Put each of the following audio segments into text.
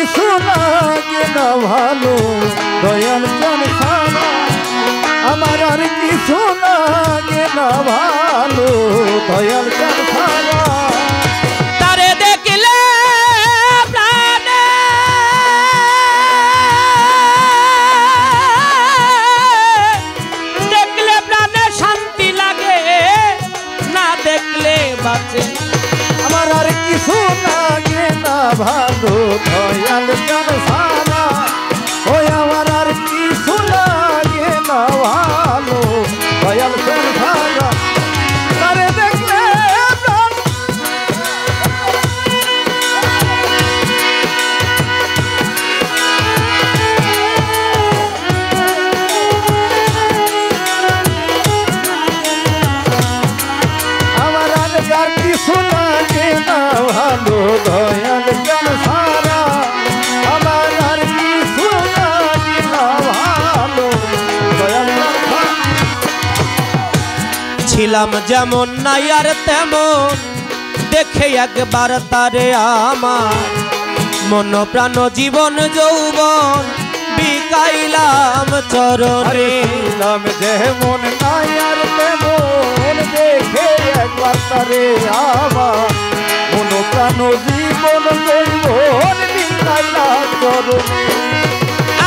কিছু লাগে না ভালো দয়াল চান ছাড়া আমার আর কিছু লাগে না ভালো দয়াল চান ছাড়া তারে দেখলে প্রাণে শান্তি লাগে না দেখলে বাঁচে আমার আর কিছু লাগে না ভালো দয়াল চান ছাড়া ওই আমার আর কিছু লাগে না ভালো দয়াল চান ছাড়া তারে দেখলে আমার আর কিছু লাগে না ভালো দয়াল চান ছাড়া আমার আর কিছু লাগে না ভালো দয়াল চান ছাড়া ছিলাম যেমন নাই আর তেমন দেখে একবার তারে আমার মন প্রাণ জীবন যৌবন বিকাইলাম চরণে ছিলাম যেমন নাই আর তেমন দেখে একবার তারে আমার মন প্রাণ জীবন যৌবন বিকাইলা চরণে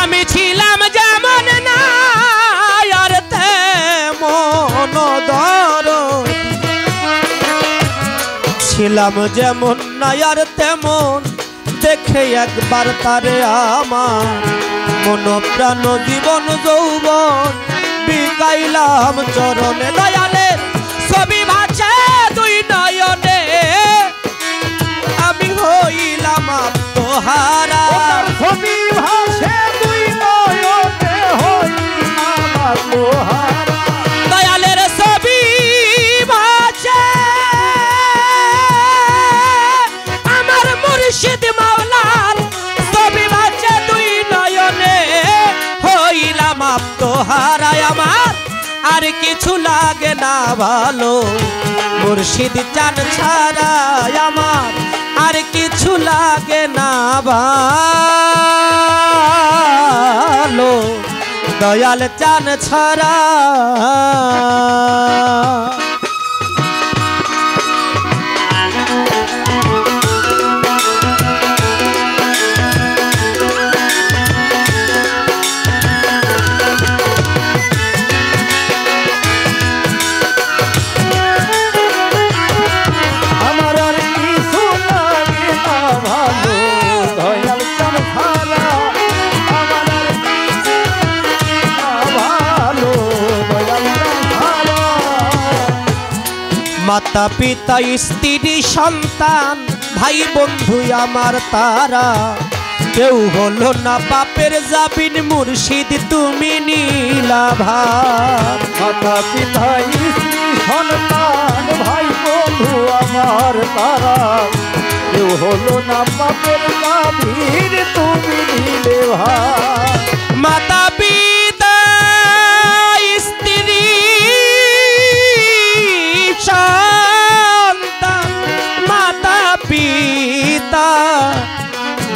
আমি ছিলাম যেমন নাই আর তেমন দরদি ছিলাম যেমন নাই আর তেমন দেখে একবার তারে আমার মন প্রাণ জীবন যৌবন বিকাইলাম চরণে দয়ালের ছবি ভাসে দুই নয়নে আমি হইলাম আত্মহারা ছবি ভাসে দুই নয়নে হইলাম আত্মহারা দয়ালের ছবি ভাসে আমার মুর্শিদ মাওলার ছবি ভাসে দুই নয়নে হইলাম আত্মহারা আমার আর কিছু লাগে না ভালো মুর্শিদ চান ছাড়া আমার আর কিছু লাগে না ভালো দয়াল চান ছাড়া আমার আর কিছু লাগে না ভালো দয়াল চান ছাড়া আমার আর কিছু লাগে না ভালো দয়াল চান ছাড়া মাতা পিতা স্ত্রী সন্তান ভাই বন্ধু আমার তারা কেউ হলো না পাপের জাবিন মুর্শিদ তুমি নীলা ভার মাতা পিতা স্ত্রী সন্তান ভাই বন্ধু আমার তারা কেউ হলো না পাপের গাভীর তুমি নিলে ভাই মাতা পিতা স্ত্রী সন্তান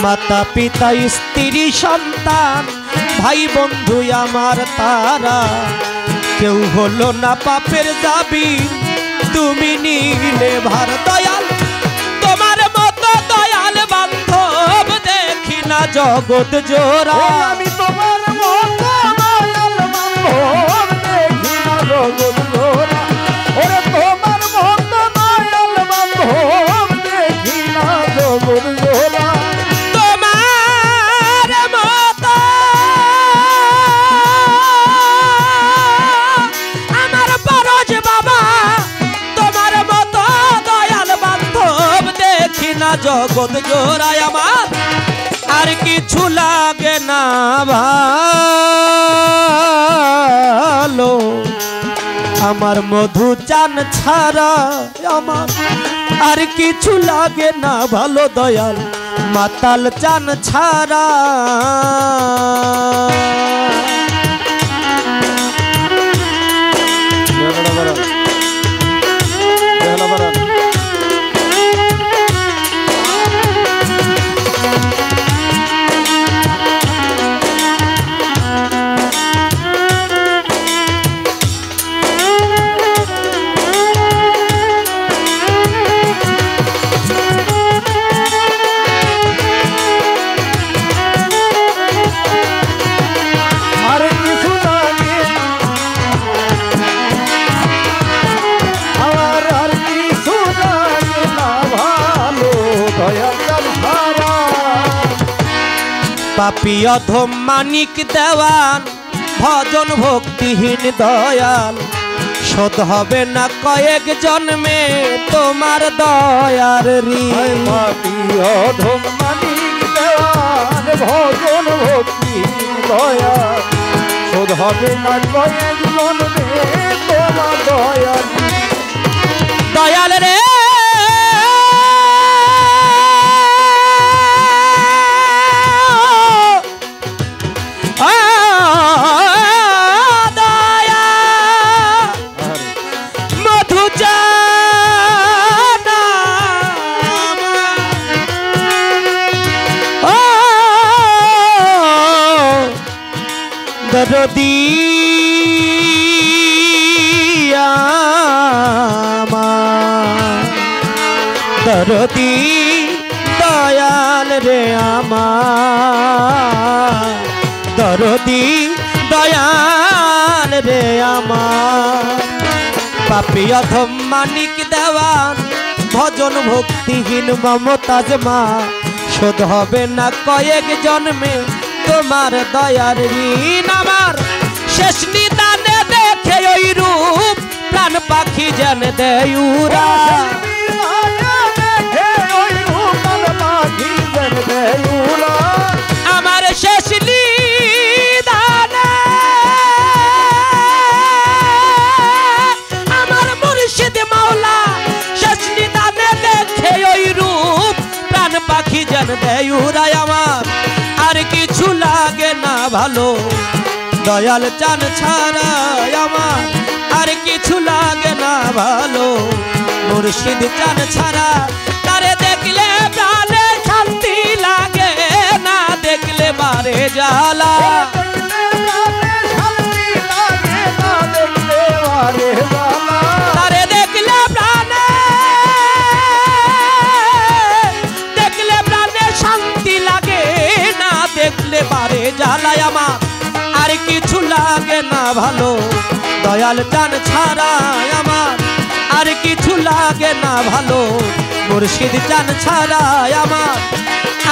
মাতা পিতা স্ত্রী সন্তান ভাই বন্ধু আমার তারা কেউ হলো না পাপের জাবিন তুমি নীলে ভার দয়াল তোমার মতো দয়াল বান্ধব দেখি না জগৎ জোড়া আমি তোমার মতো দয়াল বান্ধব দেখি না জগৎ জোড়া ওরে তোমার মতো দয়াল বান্ধব দেখি না জগৎ জোড়া তোমার মতো আমার পরজ বাবা তোমার মতো দয়াল বান্ধব দেখি না জগৎ জোড়ায় আমার আর কিছু লাগে না ভালো আমার মধু চান ছাড়া আমার আর কিছু লাগে না ভালো দয়াল মাতাল চান ছাড়া পাপী অধম মানিক দেওয়ান ভজন ভক্তিহীন দয়াল শোধ হবে না কয়েক জন্মে তোমার দয়ার ঋণ পাপী অধম মানিক দেওয়ান ভজন ভক্তি দয়া শোধ হবে না কয়েক জন্মে তোমার দয়া দয়াল রে দরদি আমার দরদি দয়াল রে আমার দরদি দয়াল রে আমার পাপী অধম মানিক দেওয়ান ভজন ভক্তিহীন মমতাজ মা শোধ হবে না কয়েক জন্মে তোমার দয়ার ঋণ আমার শেষ নিদানে দেখে ওই রূপ প্রাণ পাখি যেন দেয় উড়া আমার শেষ নিদানে আমার মুর্শিদ মাওলা শেষ নিদানে দেখে ওই রূপ প্রাণ পাখি যেন দেয় উড়ায় আমার আর কিছু লাগে না ভালো দয়াল চান ছাড়া আমার আর কিছু লাগে না ভালো মুর্শিদ চান ছাড়া তারে দেখলে প্রাণে শান্তি লাগে না দেখলে মারে জ্বালা তারে দেখলে প্রাণে শান্তি লাগে না দেখলে বারে জ্বালায় আমার আর কিছু লাগে না ভালো দয়াল চান ছাড়া আমার আর কিছু লাগে না ভালো মুর্শিদ চান ছাড়া আমার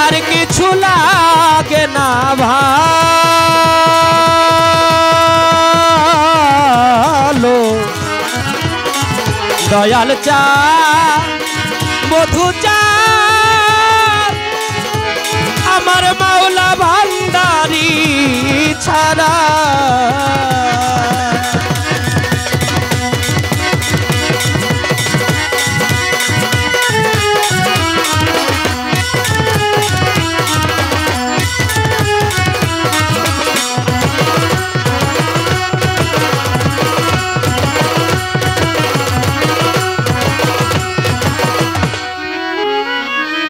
আর কিছু লাগে না ভালো দয়াল চা মধু চা আমার মাওলা ভান্ডারি ছাড়া